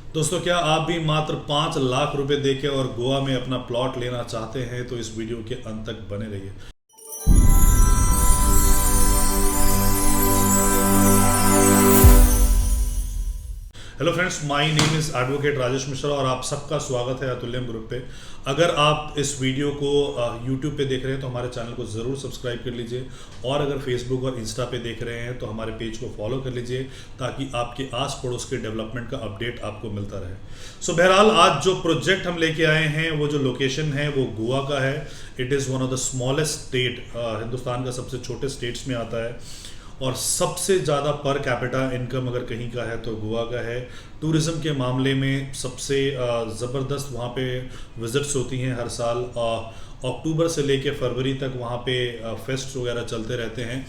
दोस्तों, क्या आप भी मात्र 5 लाख रुपए देके और गोवा में अपना प्लॉट लेना चाहते हैं तो इस वीडियो के अंत तक बने रहिए। Hello friends, my name is advocate Rajesh Mishra और आप सबका स्वागत है अतुल्यम ग्रुप पे। अगर आप इस वीडियो को यूट्यूब पे देख रहे हैं तो हमारे चैनल को ज़रूर सब्सक्राइब कर लीजिए, और अगर फेसबुक और इंस्टा पे देख रहे हैं तो हमारे पेज को फॉलो कर लीजिए ताकि आपके आस पड़ोस के डेवलपमेंट का अपडेट आपको मिलता रहे। सो बहरहाल, आज जो प्रोजेक्ट हम लेके आए हैं, वो जो लोकेशन है वो गोवा का है। It is one of the smallest state, Hindustan का सबसे छोटे स्टेट्स में आता है, और सबसे ज़्यादा पर कैपिटा इनकम अगर कहीं का है तो गोवा का है। टूरिज़्म के मामले में सबसे ज़बरदस्त वहाँ पे विज़िट्स होती हैं हर साल। अक्टूबर से लेके फरवरी तक वहाँ पे फेस्ट वगैरह चलते रहते हैं।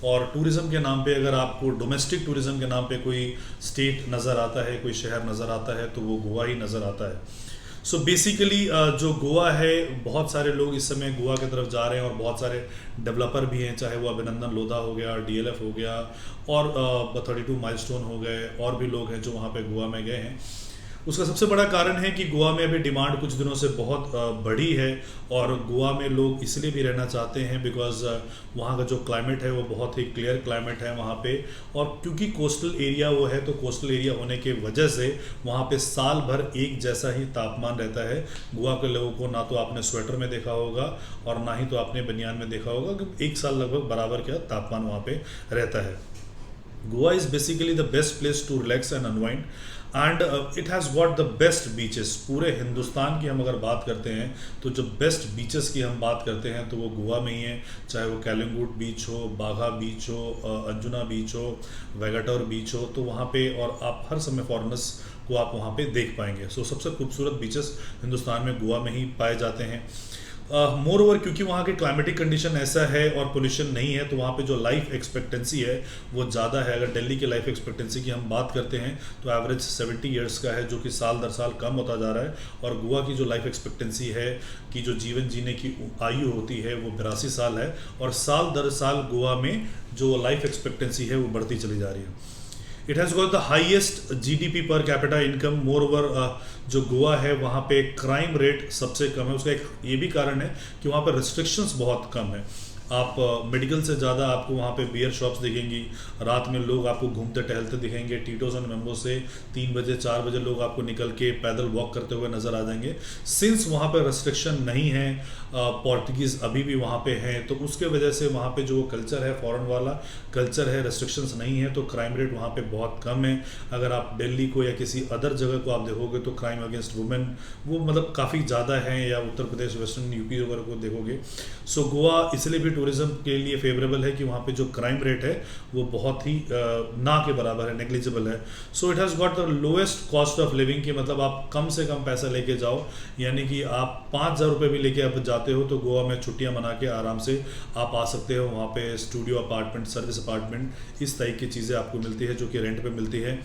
और टूरिज़्म के नाम पे अगर आपको डोमेस्टिक टूरिज़्म के नाम पे कोई स्टेट नज़र आता है, कोई शहर नज़र आता है, तो वो गोवा ही नज़र आता है। सो बेसिकली जो गोवा है, बहुत सारे लोग इस समय गोवा की तरफ जा रहे हैं और बहुत सारे डेवलपर भी हैं, चाहे वो अभिनंदन लोधा हो गया, डीएलएफ हो गया, और 32 माइलस्टोन हो गए, और भी लोग हैं जो वहाँ पे गोवा में गए हैं। उसका सबसे बड़ा कारण है कि गोवा में अभी डिमांड कुछ दिनों से बहुत बढ़ी है, और गोवा में लोग इसलिए भी रहना चाहते हैं बिकॉज वहाँ का जो क्लाइमेट है वो बहुत ही क्लियर क्लाइमेट है वहाँ पे। और क्योंकि कोस्टल एरिया वो है, तो कोस्टल एरिया होने के वजह से वहाँ पे साल भर एक जैसा ही तापमान रहता है। गोवा के लोगों को ना तो आपने स्वेटर में देखा होगा और ना ही तो आपने बनियान में देखा होगा कि एक साल लगभग बराबर का तापमान वहाँ पे रहता है। Goa is basically the best place to relax and unwind, and it has got the best beaches. पूरे हिंदुस्तान की हम अगर बात करते हैं तो जो बेस्ट बीचेस की हम बात करते हैं तो वो गोवा में ही है। चाहे वो कैलंगुट बीच हो, बाघा बीच हो, अंजुना बीच हो, वेगाटोर बीच हो, तो वहाँ पे और आप हर समय फॉरेनर्स को आप वहाँ पे देख पाएंगे। सो सबसे खूबसूरत बीचेस हिंदुस्तान में गोवा में ही पाए जाते हैं। मोर ओवर, क्योंकि वहाँ के क्लाइमेटिक कंडीशन ऐसा है और पोल्यूशन नहीं है, तो वहाँ पे जो लाइफ एक्सपेक्टेंसी है वो ज़्यादा है। अगर दिल्ली की लाइफ एक्सपेक्टेंसी की हम बात करते हैं तो एवरेज 70 ईयर्स का है, जो कि साल दर साल कम होता जा रहा है। और गोवा की जो लाइफ एक्सपेक्टेंसी है कि जो जीवन जीने की आयु होती है वो 82 साल है, और साल दर साल गोवा में जो लाइफ एक्सपेक्टेंसी है वो बढ़ती चली जा रही है। It has got the highest GDP per capita income. More over, जो गोवा है वहाँ पे क्राइम रेट सबसे कम है। उसका एक ये भी कारण है कि वहाँ पर रिस्ट्रिक्शंस बहुत कम है। आप मेडिकल से ज़्यादा आपको वहाँ पे बियर शॉप्स दिखेंगी, रात में लोग आपको घूमते टहलते दिखेंगे। टीटोस एंड मेम्बो से 3 बजे 4 बजे लोग आपको निकल के पैदल वॉक करते हुए नज़र आ जाएंगे। सिंस वहाँ पे रेस्ट्रिक्शन नहीं है, पोर्टुगीज़ अभी भी वहाँ पे हैं, तो उसके वजह से वहाँ पे जो कल्चर है, फॉरेन वाला कल्चर है, रेस्ट्रिक्शंस नहीं है, तो क्राइम रेट वहाँ पे बहुत कम है। अगर आप दिल्ली को या किसी अदर जगह को आप देखोगे तो क्राइम अगेंस्ट वुमेन वो मतलब काफ़ी ज़्यादा है, या उत्तर प्रदेश, वेस्टर्न यूपी वगैरह को देखोगे। सो गोवा इसलिए भी टूरिज़्म के लिए फेवरेबल है कि वहाँ पे जो क्राइम रेट है वो बहुत ही ना के बराबर है, नेग्लिजिबल है। So it has got the lowest cost of living, की मतलब आप कम से कम पैसा लेके जाओ, यानी कि आप 5,000 रुपये भी लेके आप जाते हो तो गोवा में छुट्टियाँ मना के आराम से आप आ सकते हो। वहाँ पे स्टूडियो अपार्टमेंट, सर्विस अपार्टमेंट, इस टाइप की चीज़ें आपको मिलती है जो कि रेंट पे मिलती है।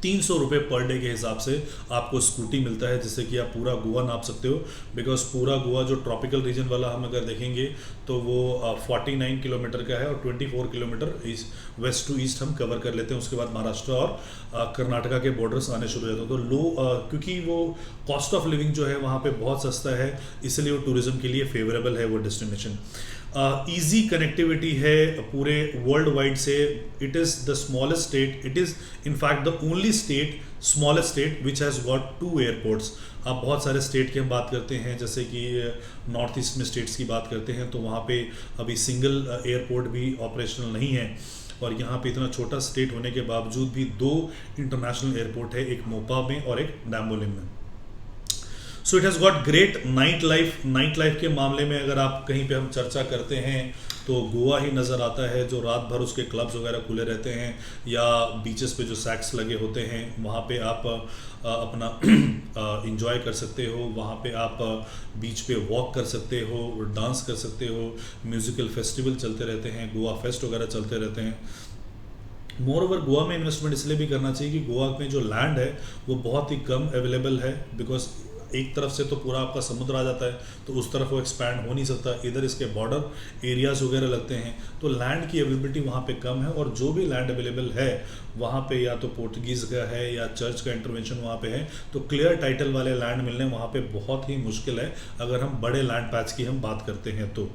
300 रुपये पर डे के हिसाब से आपको स्कूटी मिलता है, जिससे कि आप पूरा गोवा नाप सकते हो। बिकॉज पूरा गोवा जो ट्रॉपिकल रीजन वाला हम अगर देखेंगे तो वो 49 किलोमीटर का है, और 24 किलोमीटर वेस्ट टू ईस्ट हम कवर कर लेते हैं। उसके बाद महाराष्ट्र और कर्नाटका के बॉर्डर्स आने शुरू हो जाते हैं। तो क्योंकि वो कॉस्ट ऑफ लिविंग जो है वहाँ पे बहुत सस्ता है, इसलिए वो टूरिज़्म के लिए फेवरेबल है वो डेस्टिनेशन। ईजी कनेक्टिविटी है पूरे वर्ल्ड वाइड से। It is the smallest state, it is in fact the only state, smallest state which has got 2 airports. आप बहुत सारे स्टेट की हम बात करते हैं, जैसे कि नॉर्थ ईस्ट में स्टेट्स की बात करते हैं तो वहाँ पे अभी सिंगल एयरपोर्ट भी ऑपरेशनल नहीं है, और यहाँ पे इतना छोटा स्टेट होने के बावजूद भी 2 इंटरनेशनल एयरपोर्ट है, एक मोपा में और एक डैम्बोलिम में। So it has got great night life. Night life के मामले में अगर आप कहीं पे हम चर्चा करते हैं तो गोवा ही नज़र आता है, जो रात भर उसके क्लब्स वगैरह खुले रहते हैं, या बीचेस पे जो सैक्स लगे होते हैं वहाँ पे आप अपना इंजॉय कर सकते हो। वहाँ पे आप बीच पे वॉक कर सकते हो, डांस कर सकते हो, म्यूज़िकल फेस्टिवल चलते रहते हैं, गोवा फेस्ट वगैरह चलते रहते हैं। मोर ओवर, गोवा में इन्वेस्टमेंट इसलिए भी करना चाहिए कि गोवा में जो लैंड है वो बहुत ही कम अवेलेबल है। बिकॉज एक तरफ से तो पूरा आपका समुद्र आ जाता है, तो उस तरफ वो एक्सपैंड हो नहीं सकता, इधर इसके बॉर्डर एरियाज वगैरह लगते हैं, तो लैंड की अवेलेबिलिटी वहाँ पे कम है। और जो भी लैंड अवेलेबल है वहाँ पे या तो पोर्टुगीज़ का है या चर्च का इंटरवेंशन वहाँ पे है, तो क्लियर टाइटल वाले लैंड मिलने वहाँ पे बहुत ही मुश्किल है अगर हम बड़े लैंड पैच की हम बात करते हैं तो।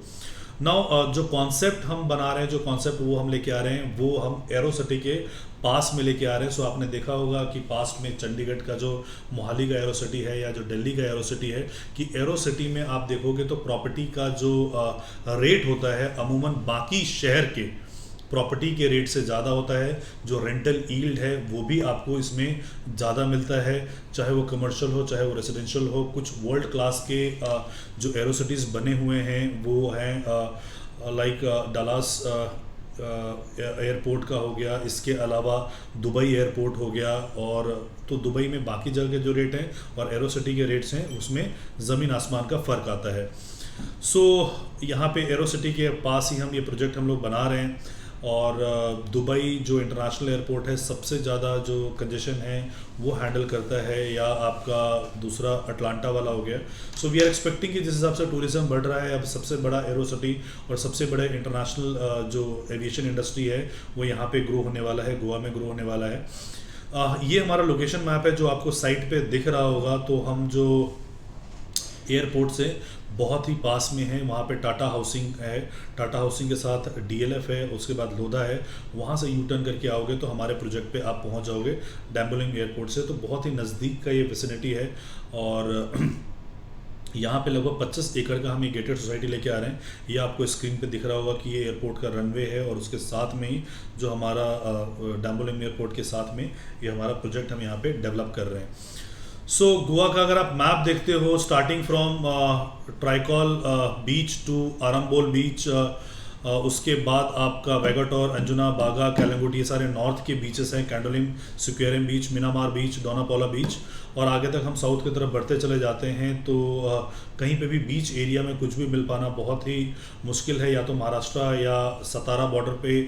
नाउ जो कॉन्सेप्ट हम बना रहे हैं, जो कॉन्सेप्ट वो हम लेके आ रहे हैं, वो हम एरोसिटी के पास में लेके आ रहे हैं। सो आपने देखा होगा कि पास्ट में चंडीगढ़ का जो मोहाली का एरोसिटी है या जो दिल्ली का एरोसिटी है, कि एरोसिटी में आप देखोगे तो प्रॉपर्टी का जो रेट होता है अमूमन बाकी शहर के प्रॉपर्टी के रेट से ज़्यादा होता है। जो रेंटल यील्ड है वो भी आपको इसमें ज़्यादा मिलता है, चाहे वो कमर्शियल हो चाहे वो रेजिडेंशियल हो। कुछ वर्ल्ड क्लास के जो एरोसिटीज़ बने हुए हैं वो हैं लाइक डलास एयरपोर्ट का हो गया, इसके अलावा दुबई एयरपोर्ट हो गया। और तो दुबई में बाकी जगह के जो रेट हैं और एरोसिटी के रेट्स हैं उसमें ज़मीन आसमान का फ़र्क आता है। सो यहाँ पे एरोसिटी के पास ही हम ये प्रोजेक्ट हम लोग बना रहे हैं। और दुबई जो इंटरनेशनल एयरपोर्ट है सबसे ज़्यादा जो कंजेशन है वो हैंडल करता है, या आपका दूसरा अटलांटा वाला हो गया। सो वी आर एक्सपेक्टिंग कि जिस हिसाब से टूरिज़्म बढ़ रहा है, अब सबसे बड़ा एरोसिटी और सबसे बड़े इंटरनेशनल जो एविएशन इंडस्ट्री है वो यहाँ पे ग्रो होने वाला है, गोवा में ग्रो होने वाला है। ये हमारा लोकेशन मैप है जो आपको साइट पे दिख रहा होगा। तो हम जो एयरपोर्ट से बहुत ही पास में है, वहाँ पे टाटा हाउसिंग है, टाटा हाउसिंग के साथ डीएलएफ है, उसके बाद लोधा है। वहाँ से यू टर्न करके आओगे तो हमारे प्रोजेक्ट पे आप पहुँच जाओगे डैम्बोलिम एयरपोर्ट से। तो बहुत ही नज़दीक का ये विसिनिटी है। और यहाँ पे लगभग 25 एकड़ का हम ये गेटेड सोसाइटी लेके आ रहे हैं। ये आपको स्क्रीन पे दिख रहा होगा कि ये एयरपोर्ट का रनवे है, और उसके साथ में ही जो हमारा डैम्बोलिम एयरपोर्ट के साथ में ये हमारा प्रोजेक्ट हम यहाँ पे डेवलप कर रहे हैं। सो गोवा का अगर आप मैप देखते हो, starting from Tiracol beach to Arambol beach, उसके बाद आपका वेगाटोर, अंजुना, बागा, कैलंगुटी, ये सारे नॉर्थ के बीचेस हैं। कैंडोलिम, सिक्वेरियम बीच, मिनामार बीच, डोनापोला बीच। और आगे तक हम साउथ की तरफ बढ़ते चले जाते हैं तो कहीं पे भी बीच एरिया में कुछ भी मिल पाना बहुत ही मुश्किल है। या तो महाराष्ट्र या सतारा बॉर्डर पे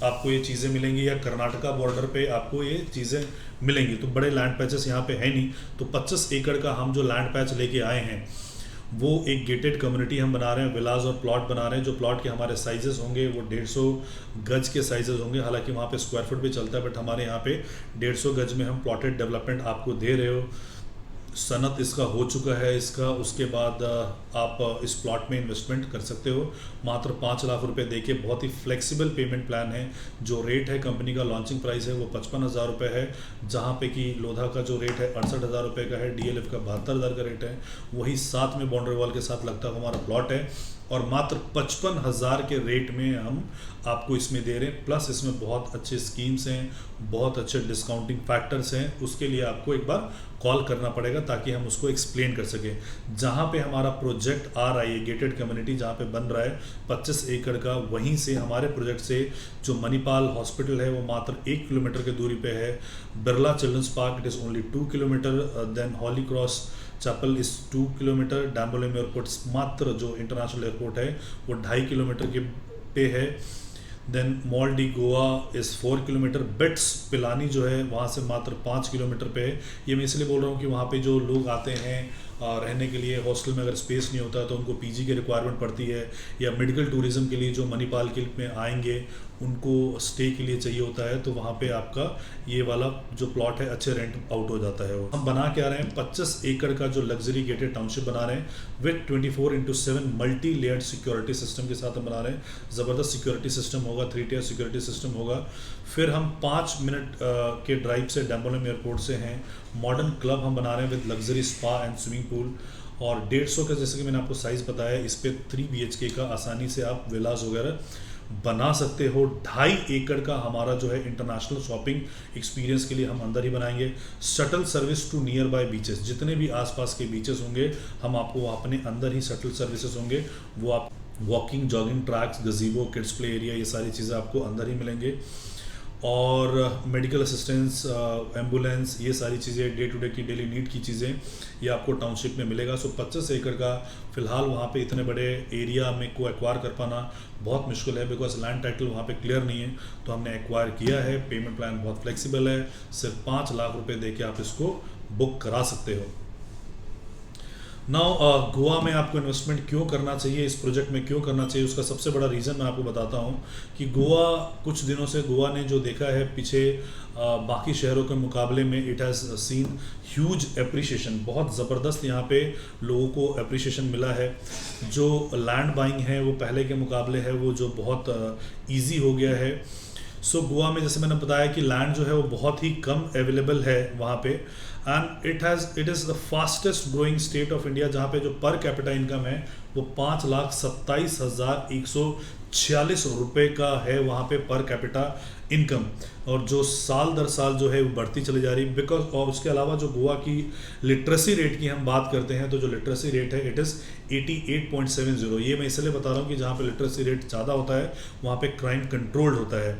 आपको ये चीज़ें मिलेंगी, या कर्नाटका बॉर्डर पे आपको ये चीज़ें मिलेंगी। तो बड़े लैंड पैचेस यहाँ पे है नहीं। तो 25 एकड़ का हम जो लैंड पैच लेके आए हैं वो एक गेटेड कम्युनिटी हम बना रहे हैं, विलाज और प्लॉट बना रहे हैं। जो प्लॉट के हमारे साइजेस होंगे वो 150 गज के साइजेस होंगे। हालांकि वहाँ पे स्क्वायर फुट भी चलता है, बट हमारे यहाँ पे 150 गज में हम प्लॉटेड डेवलपमेंट आपको दे रहे हो। सनत इसका हो चुका है इसका। उसके बाद आप इस प्लॉट में इन्वेस्टमेंट कर सकते हो मात्र 5 लाख रुपए देके। बहुत ही फ्लेक्सिबल पेमेंट प्लान है। जो रेट है कंपनी का लॉन्चिंग प्राइस है वो 55,000 रुपये है, जहाँ पे कि लोधा का जो रेट है 68,000 रुपये का है, डीएलएफ का 72,000 का रेट है। वही साथ में बाउंड्री वॉल के साथ लगता हुआ हमारा प्लॉट है, और मात्र 55,000 के रेट में हम आपको इसमें दे रहे हैं। प्लस इसमें बहुत अच्छे स्कीम्स हैं, बहुत अच्छे डिस्काउंटिंग फैक्टर्स हैं। उसके लिए आपको एक बार कॉल करना पड़ेगा ताकि हम उसको एक्सप्लेन कर सकें। जहाँ पे हमारा प्रोजेक्ट आ रहा है, ये गेटेड कम्युनिटी जहाँ पे बन रहा है 25 एकड़ का, वहीं से हमारे प्रोजेक्ट से जो मणिपाल हॉस्पिटल है वो मात्र 1 किलोमीटर की दूरी पे है। Birla children's park it is only 2 kilometre. Then Holy Cross chapel is 2 kilometre. डैम्बोलिम airport मात्र जो इंटरनेशनल एयरपोर्ट है वो 2.5 किलोमीटर के पे है। देन मॉल डी गोवा इस 4 किलोमीटर। बिट्स पिलानी जो है वहाँ से मात्र 5 किलोमीटर पे है। ये मैं इसलिए बोल रहा हूँ कि वहाँ पे जो लोग आते हैं रहने के लिए, हॉस्टल में अगर स्पेस नहीं होता तो उनको पीजी की रिक्वायरमेंट पड़ती है, या मेडिकल टूरिज्म के लिए जो मणिपाल के में आएंगे उनको स्टे के लिए चाहिए होता है, तो वहाँ पे आपका ये वाला जो प्लॉट है अच्छे रेंट आउट हो जाता है। वो हम बना के आ रहे हैं 25 एकड़ का जो लग्जरी गेटेड टाउनशिप बना रहे हैं with 24/7 multi layered security system के साथ हम बना रहे हैं। ज़बरदस्त सिक्योरिटी सिस्टम होगा, 3 टियर सिक्योरिटी सिस्टम होगा। फिर हम 5 मिनट के ड्राइव से डैम्बोलिम एयरपोर्ट से हैं। मॉडर्न क्लब हम बना रहे हैं with luxury spa and swimming pool. और 150 का, जैसे कि मैंने आपको साइज़ बताया, इस पर 3 BHK का आसानी से आप विलास वगैरह बना सकते हो। 2.5 एकड़ का हमारा जो है इंटरनेशनल शॉपिंग एक्सपीरियंस के लिए हम अंदर ही बनाएंगे। Shuttle service to nearby beaches, जितने भी आसपास के बीचेस होंगे हम आपको अपने अंदर ही शटल सर्विसेज होंगे। वो आप walking, jogging tracks, गजीबो, kids play area, ये सारी चीज़ें आपको अंदर ही मिलेंगे। और मेडिकल असिस्टेंस, एम्बुलेंस, ये सारी चीज़ें डे टू डे की डेली नीड की चीज़ें ये आपको टाउनशिप में मिलेगा। सो 25 एकड़ का फ़िलहाल वहाँ पे इतने बड़े एरिया में को एक्वायर कर पाना बहुत मुश्किल है, बिकॉज लैंड टाइटल वहाँ पे क्लियर नहीं है। तो हमने एक्वायर किया है। पेमेंट प्लान बहुत फ्लेक्सिबल है, सिर्फ 5 लाख रुपये दे के आप इसको बुक करा सकते हो। नाउ गोवा में आपको इन्वेस्टमेंट क्यों करना चाहिए, इस प्रोजेक्ट में क्यों करना चाहिए, उसका सबसे बड़ा रीज़न मैं आपको बताता हूँ कि गोवा कुछ दिनों से गोवा ने जो देखा है पीछे बाकी शहरों के मुकाबले में it has seen huge appreciation, बहुत ज़बरदस्त यहाँ पे लोगों को एप्रिसिएशन मिला है। जो लैंड बाइंग है वो पहले के मुकाबले है वो जो बहुत ईजी हो गया है। सो गोवा में जैसे मैंने बताया कि लैंड जो है वो बहुत ही कम अवेलेबल है वहाँ पे, and it is the fastest growing state of India, जहाँ पे जो पर कैपिटा इनकम है वो 5,27,146 रुपये का है वहाँ पे पर कैपिटा इनकम, और जो साल दर साल जो है वो बढ़ती चली जा रही बिकॉज। और उसके अलावा जो गोवा की लिटरेसी रेट की हम बात करते हैं तो जो लिटरेसी रेट है इट इज़ 88.70। ये मैं इसलिए बता रहा हूँ कि जहाँ पे लिटरेसी रेट ज़्यादा होता है वहाँ पे क्राइम कंट्रोल्ड होता है।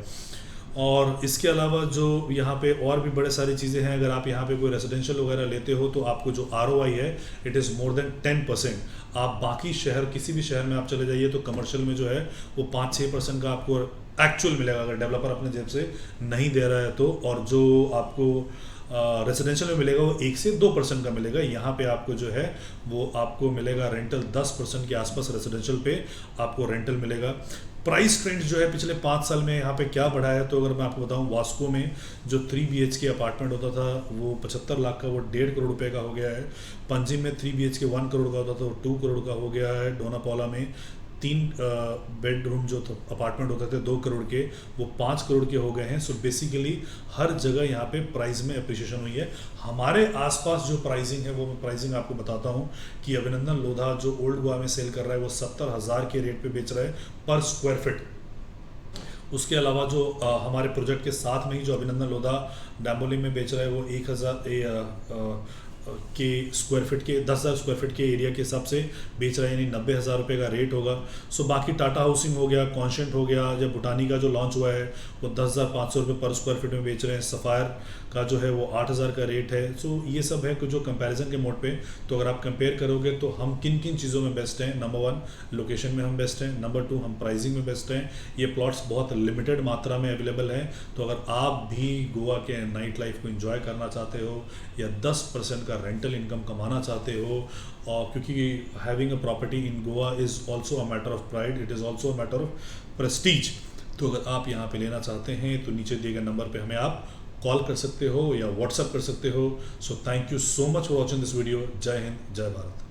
और इसके अलावा जो यहाँ पे और भी बड़े सारी चीज़ें हैं, अगर आप यहाँ पे कोई रेजिडेंशियल वगैरह लेते हो तो आपको जो ROI है इट इज़ मोर देन 10%। आप बाकी शहर किसी भी शहर में आप चले जाइए तो कमर्शियल में जो है वो 5-6% का आपको एक्चुअल मिलेगा, अगर डेवलपर अपने जेब से नहीं दे रहा है तो। और जो आपको रेजिडेंशियल में मिलेगा वो 1 से 2% का मिलेगा। यहाँ पे आपको जो है वो आपको मिलेगा रेंटल 10% के आसपास रेजिडेंशियल पे आपको रेंटल मिलेगा। प्राइस ट्रेंड जो है पिछले 5 साल में यहाँ पे क्या बढ़ा है, तो अगर मैं आपको बताऊँ वास्को में जो 3 BHK अपार्टमेंट होता था वो 75 लाख का वो 1.5 करोड़ रुपए का हो गया है। पणजी में 3 BHK 1 करोड़ का होता था वो 2 करोड़ का हो गया है। डोनापौला में 3 बेडरूम जो अपार्टमेंट होते थे 2 करोड़ के वो 5 करोड़ के हो गए हैं। सो बेसिकली हर जगह यहाँ पे प्राइस में अप्रिशिएशन हुई है। हमारे आसपास जो प्राइसिंग है वो मैं प्राइसिंग आपको बताता हूँ कि अभिनंदन लोधा जो ओल्ड गोवा में सेल कर रहा है वो 70,000 के रेट पे बेच रहा है पर स्क्वायर फीट। उसके अलावा जो हमारे प्रोजेक्ट के साथ में ही जो अभिनंदन लोधा डैम्बोली में बेच रहा है वो 1,000 के स्क्वायर फीट के 10,000 स्क्वायर फीट के एरिया के हिसाब से बेच रहा है, यानी 90,000 रुपये का रेट होगा। सो बाकी टाटा हाउसिंग हो गया, कॉन्शेंट हो गया, या बुटानी का जो लॉन्च हुआ है वो 10,500 रुपये पर स्क्वायर फीट में बेच रहे हैं। सफ़ायर का जो है वो 8,000 का रेट है। सो ये सब है कुछ जो कंपैरिजन के मोड पे। तो अगर आप कंपेयर करोगे तो हम किन किन चीज़ों में बेस्ट हैं, नंबर 1 लोकेशन में हम बेस्ट हैं, नंबर 2 हम प्राइसिंग में बेस्ट हैं। ये प्लॉट्स बहुत लिमिटेड मात्रा में अवेलेबल हैं। तो अगर आप भी गोवा के नाइट लाइफ को एंजॉय करना चाहते हो या 10% का रेंटल इनकम कमाना चाहते हो, और क्योंकि having a property in Goa is also a matter of pride, it is also a matter of Prestige. तो अगर आप यहाँ पे लेना चाहते हैं तो नीचे दिए गए नंबर पे हमें आप कॉल कर सकते हो या व्हाट्सएप कर सकते हो। So thank you so much for watching this video. जय हिंद, जय भारत।